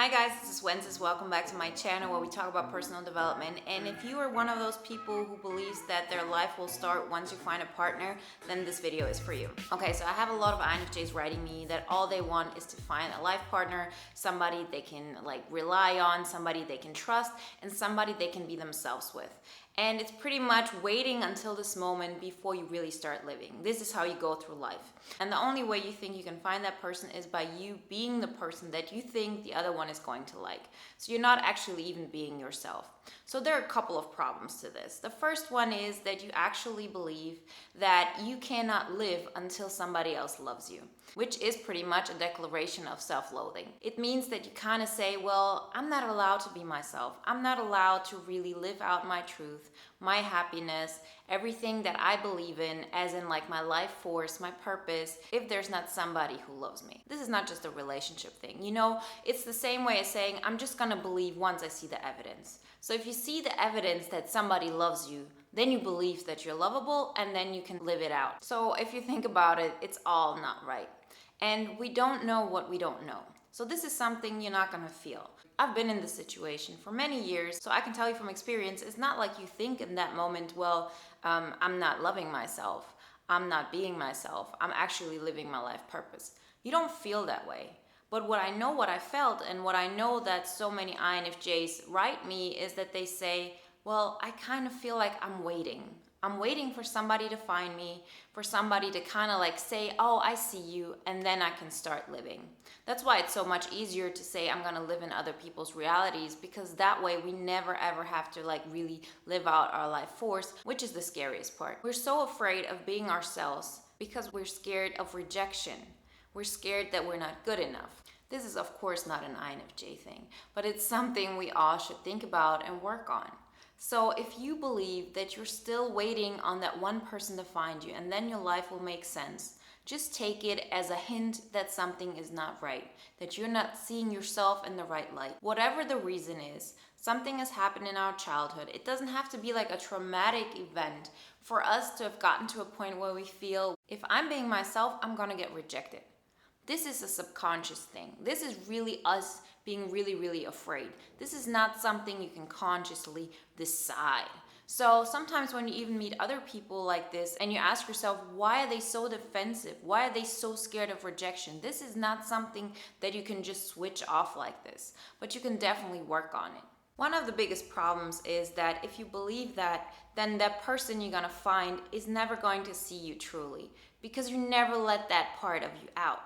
Hi guys, this is Wenzes. Welcome back to my channel where we talk about personal development. And if you are one of those people who believes that their life will start once you find a partner, then this video is for you. Okay, so I have a lot of INFJs writing me that all they want is to find a life partner, somebody they can rely on, somebody they can trust, and somebody they can be themselves with. And it's pretty much waiting until this moment before you really start living. This is how you go through life. And the only way you think you can find that person is by you being the person that you think the other one is going to like. So you're not actually even being yourself. So there are a couple of problems to this. The first one is that you actually believe that you cannot live until somebody else loves you, which is pretty much a declaration of self-loathing. It means that you kind of say, well, I'm not allowed to be myself. I'm not allowed to really live out my truth, my happiness, everything that I believe in, as in like my life force, my purpose, if there's not somebody who loves me. This is not just a relationship thing. You know, it's the same way as saying, I'm just gonna believe once I see the evidence. So if you see the evidence that somebody loves you, then you believe that you're lovable and then you can live it out. So if you think about it, it's all not right. And we don't know what we don't know. So this is something you're not gonna feel. I've been in this situation for many years, so I can tell you from experience, it's not like you think in that moment, well, I'm not loving myself, I'm not being myself, I'm actually living my life purpose. You don't feel that way. But what I felt, and what I know that so many INFJs write me is that they say, well, I kind of feel like I'm waiting. I'm waiting for somebody to find me, for somebody to kind of like say, oh, I see you, and then I can start living. That's why it's so much easier to say I'm gonna live in other people's realities, because that way we never ever have to like really live out our life force, which is the scariest part. We're so afraid of being ourselves because we're scared of rejection. We're scared that we're not good enough. This is of course not an INFJ thing, but it's something we all should think about and work on. So if you believe that you're still waiting on that one person to find you and then your life will make sense, just take it as a hint that something is not right, that you're not seeing yourself in the right light. Whatever the reason is, something has happened in our childhood. It doesn't have to be like a traumatic event for us to have gotten to a point where we feel, if I'm being myself, I'm gonna get rejected. This is a subconscious thing. This is really us being really, really afraid. This is not something you can consciously decide. So sometimes when you even meet other people like this and you ask yourself, why are they so defensive? Why are they so scared of rejection? This is not something that you can just switch off like this, but you can definitely work on it. One of the biggest problems is that if you believe that, then that person you're gonna find is never going to see you truly, because you never let that part of you out.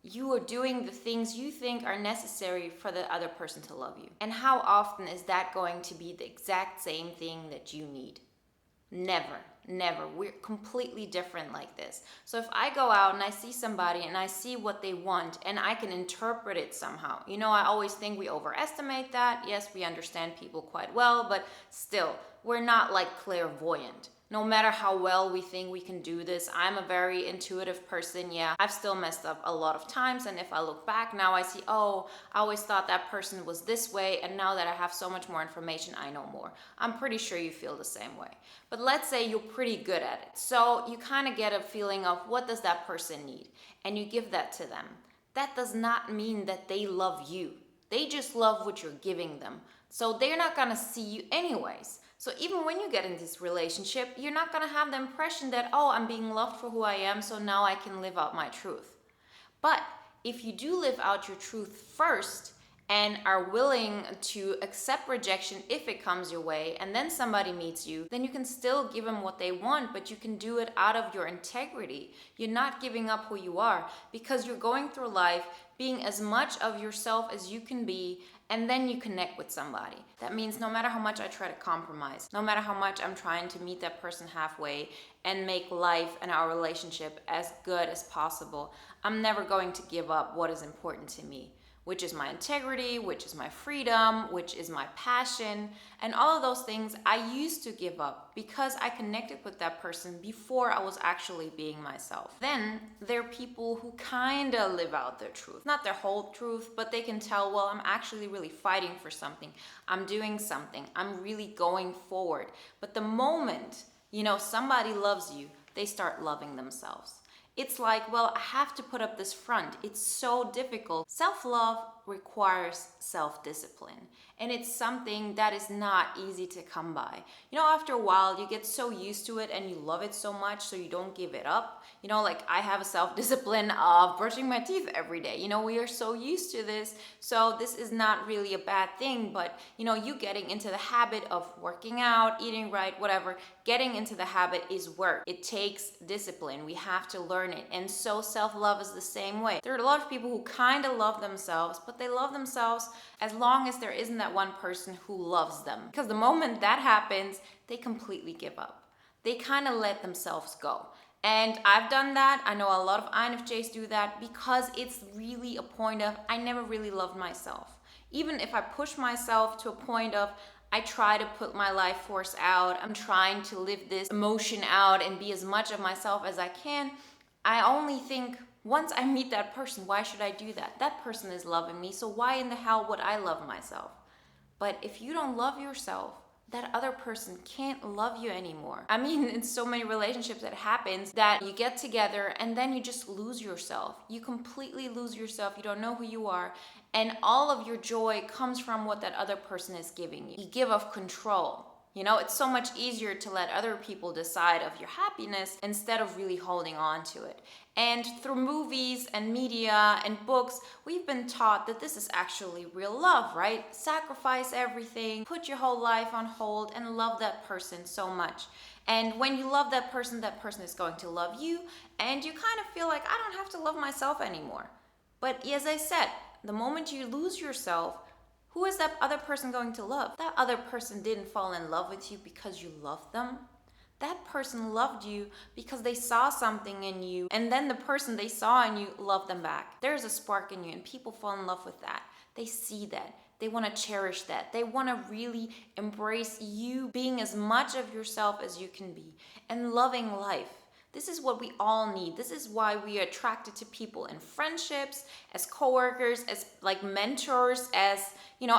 You are doing the things you think are necessary for the other person to love you. And how often is that going to be the exact same thing that you need? Never, never. We're completely different like this. So if I go out and I see somebody and I see what they want and I can interpret it somehow. You know, I always think we overestimate that. Yes, we understand people quite well, but still, we're not like clairvoyant. No matter how well we think we can do this, I'm a very intuitive person. Yeah, I've still messed up a lot of times. And if I look back now, I see, oh, I always thought that person was this way. And now that I have so much more information, I know more. I'm pretty sure you feel the same way. But let's say you're pretty good at it. So you kind of get a feeling of what does that person need? And you give that to them. That does not mean that they love you. They just love what you're giving them. So they're not gonna see you anyways. So even when you get in this relationship, you're not gonna have the impression that, oh, I'm being loved for who I am, so now I can live out my truth. But if you do live out your truth first and are willing to accept rejection if it comes your way, and then somebody meets you, then you can still give them what they want, but you can do it out of your integrity. You're not giving up who you are, because you're going through life being as much of yourself as you can be, and then you connect with somebody. That means no matter how much I try to compromise, no matter how much I'm trying to meet that person halfway and make life and our relationship as good as possible, I'm never going to give up what is important to me, which is my integrity, which is my freedom, which is my passion, and all of those things I used to give up because I connected with that person before I was actually being myself. Then there are people who kind of live out their truth. Not their whole truth, but they can tell, well, I'm actually really fighting for something. I'm doing something. I'm really going forward. But the moment, somebody loves you, they start loving themselves. It's like, well, I have to put up this front. It's so difficult. Self-love requires self-discipline. And it's something that is not easy to come by. After a while, you get so used to it and you love it so much, so you don't give it up. Like I have a self-discipline of brushing my teeth every day. We are so used to this. So this is not really a bad thing, but you getting into the habit of working out, eating right, whatever, getting into the habit is work. It takes discipline. We have to learn it. And so self-love is the same way. There are a lot of people who kind of love themselves, but they love themselves as long as there isn't that one person who loves them. Because the moment that happens, they completely give up. They kind of let themselves go. And I've done that. I know a lot of INFJs do that because it's really a point of I never really loved myself. Even if I push myself to a point of I try to put my life force out, I'm trying to live this emotion out and be as much of myself as I can, I only think, once I meet that person, why should I do that? That person is loving me, so why in the hell would I love myself? But if you don't love yourself, that other person can't love you anymore. I mean, in so many relationships that happens that you get together and then you just lose yourself. You completely lose yourself. You don't know who you are. And all of your joy comes from what that other person is giving you. You give up control. It's so much easier to let other people decide of your happiness instead of really holding on to it. And through movies and media and books, we've been taught that this is actually real love, right? Sacrifice everything, put your whole life on hold, and love that person so much. And when you love that person is going to love you, and you kind of feel like, I don't have to love myself anymore. But as I said, the moment you lose yourself, who is that other person going to love? That other person didn't fall in love with you because you loved them. That person loved you because they saw something in you, and then the person they saw in you loved them back. There's a spark in you, and people fall in love with that. They see that. They want to cherish that. They want to really embrace you being as much of yourself as you can be and loving life. This is what we all need. This is why we are attracted to people in friendships, as coworkers, as like mentors, as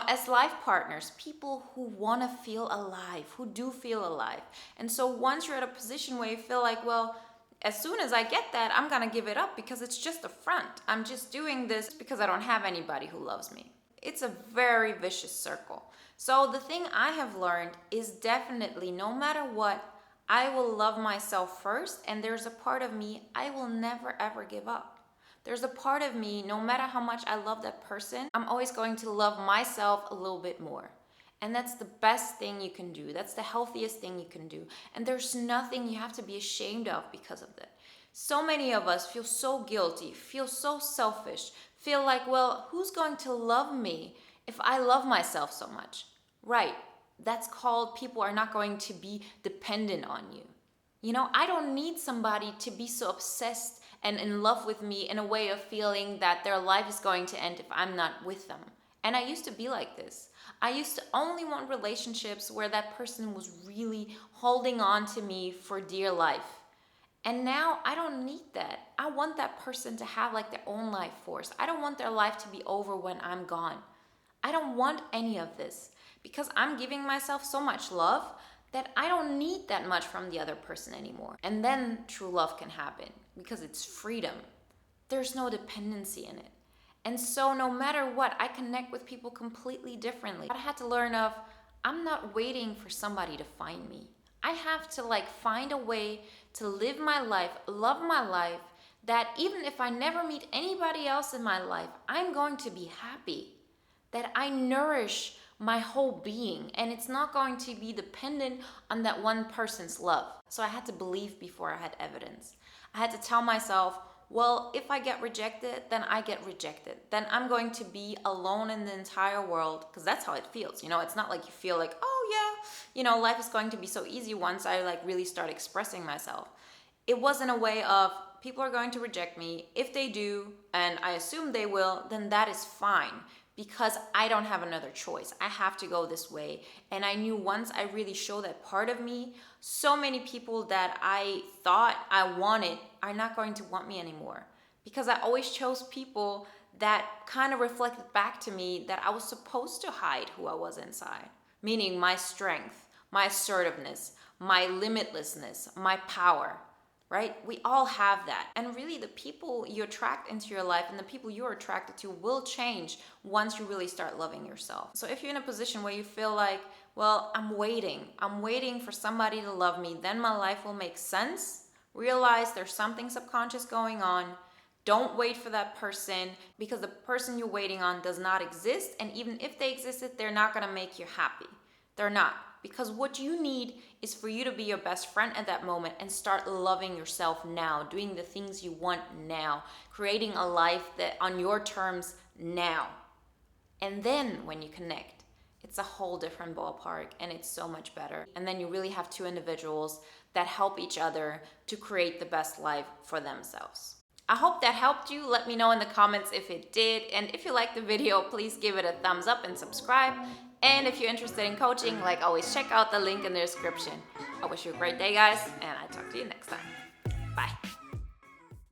as life partners, people who want to feel alive, who do feel alive. And so once you're at a position where you feel like, well, as soon as I get that, I'm going to give it up because it's just a front. I'm just doing this because I don't have anybody who loves me. It's a very vicious circle. So the thing I have learned is definitely no matter what, I will love myself first, and there's a part of me I will never ever give up. There's a part of me, no matter how much I love that person, I'm always going to love myself a little bit more. And that's the best thing you can do. That's the healthiest thing you can do. And there's nothing you have to be ashamed of because of that. So many of us feel so guilty, feel so selfish, feel like, well, who's going to love me if I love myself so much? Right. That's called people are not going to be dependent on you. I don't need somebody to be so obsessed and in love with me in a way of feeling that their life is going to end if I'm not with them. And I used to be like this. I used to only want relationships where that person was really holding on to me for dear life. And now I don't need that. I want that person to have like their own life force. I don't want their life to be over when I'm gone. I don't want any of this because I'm giving myself so much love that I don't need that much from the other person anymore. And then true love can happen because it's freedom. There's no dependency in it. And so no matter what, I connect with people completely differently. I had to learn of, I'm not waiting for somebody to find me. I have to find a way to live my life, love my life, that even if I never meet anybody else in my life, I'm going to be happy. That I nourish my whole being, and it's not going to be dependent on that one person's love. So I had to believe before I had evidence. I had to tell myself, well, if I get rejected, then I get rejected. Then I'm going to be alone in the entire world, because that's how it feels. It's not like you feel like, oh yeah, life is going to be so easy once I really start expressing myself. It wasn't a way of, people are going to reject me. If they do, and I assume they will, then that is fine. Because I don't have another choice. I have to go this way. And I knew once I really show that part of me, so many people that I thought I wanted are not going to want me anymore. Because I always chose people that kind of reflected back to me that I was supposed to hide who I was inside. Meaning my strength, my assertiveness, my limitlessness, my power. right? We all have that. And really, the people you attract into your life and the people you're attracted to will change once you really start loving yourself. So if you're in a position where you feel like, well, I'm waiting for somebody to love me, then my life will make sense, realize there's something subconscious going on. Don't wait for that person, because the person you're waiting on does not exist. And even if they existed, they're not going to make you happy. They're not. Because what you need is for you to be your best friend at that moment and start loving yourself now, doing the things you want now, creating a life that on your terms now. And then when you connect, it's a whole different ballpark and it's so much better. And then you really have two individuals that help each other to create the best life for themselves. I hope that helped you. Let me know in the comments if it did. And if you liked the video, please give it a thumbs up and subscribe. And if you're interested in coaching, like always, check out the link in the description. I wish you a great day, guys, and I'll talk to you next time.